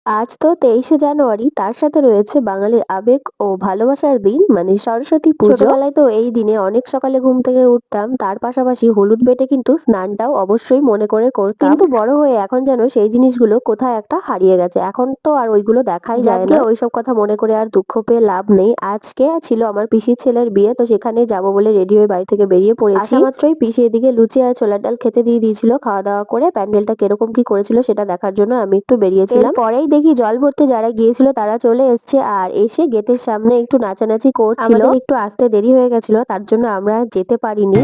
আজ তো 23শে জানুয়ারি, তার সাথে রয়েছে বাঙালির আবেগ ও ভালোবাসার দিন মানে সরস্বতী পুজো। ছোটবেলায় তো এই দিনে অনেক সকালে ঘুম থেকে উঠতাম, তার পাশাপাশি হলুদ বেটে কিন্তু স্নানটাও অবশ্যই মনে করে করতাম। কিন্তু বড় হয়ে এখন যেন সেই জিনিসগুলো কোথায় একটা হারিয়ে গেছে, এখন তো আর ওইগুলো দেখাই যায় না। ওইসব কথা মনে করে আর দুঃখ পেয়ে লাভ নেই। আজকে ছিল আমার পিসির ছেলের বিয়ে, তো সেখানে যাবো বলে রেডি হয়ে বাড়ি থেকে বেরিয়ে পড়েছি। আসা মাত্রই পিসি এদিকে লুচি আর ছোলার ডাল খেতে দিয়ে দিয়েছিল। খাওয়া দাওয়া করে প্যান্ডেলটা কিরকম কি করেছিল সেটা দেখার জন্য আমি একটু বেরিয়েছিলাম। পরেই দেখি জল ভরতে যারা গিয়েছিল তারা চলে এসছে, আর এসে গেটের সামনে একটু নাচানাচি করছিল। আমাদের একটু আসতে দেরি হয়ে গেছিল, তার জন্য আমরা যেতে পারিনি।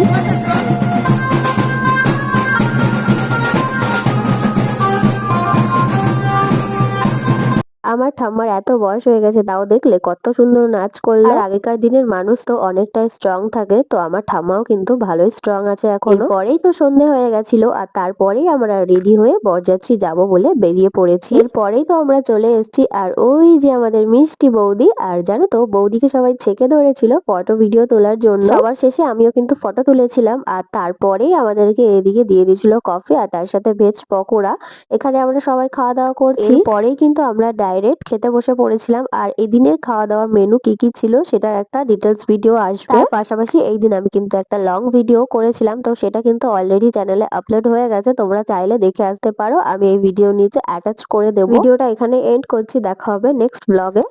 আমার ঠাম্মার এত বয়স হয়ে গেছে, তাও দেখলে কত সুন্দর নাচ করলো। আর আগেকার দিনের মানুষ তো অনেকটাই স্ট্রং থাকে, তো আমার ঠাম্মাও কিন্তু ভালোই স্ট্রং আছে এখনো। পরেই তো সন্ধে হয়ে গেছিল, আর তারপরেই আমরা রেডি হয়ে বরযাত্রী যাব বলে বেরিয়ে পড়েছি। এরপরেই তো আমরা চলে এসেছি, আর ওই যে আমাদের মিষ্টি বৌদি। আর জানো তো, বৌদিকে সবাই ছেকে ধরেছিল ফটো ভিডিও তোলার জন্য। সবার শেষে আমিও কিন্তু ফটো তুলেছিলাম, আর তারপরেই আমাদেরকে এদিকে দিয়ে দিয়েছিল কফি আর তার সাথে ভেজ পকোড়া। এখানে আমরা সবাই খাওয়া দাওয়া করছি। পরেই কিন্তু আমরা ডাইরেক্ট খেতে বসে পড়েছিলাম, আর এদিনের খাওয়া দাওয়ার মেনু কি কি ছিল সেটার একটা ডিটেলস ভিডিও আসবে। তার পাশাপাশি এই দিন আমি কিন্তু একটা লং ভিডিও করেছিলাম, তো সেটা কিন্তু অলরেডি চ্যানেলে আপলোড হয়ে গেছে, তোমরা চাইলে দেখে আসতে পারো। আমি এই ভিডিও নিচে অ্যাটাচ করে দেবো। ভিডিওটা এখানে এন্ড করছি, দেখা হবে নেক্সট ব্লগে।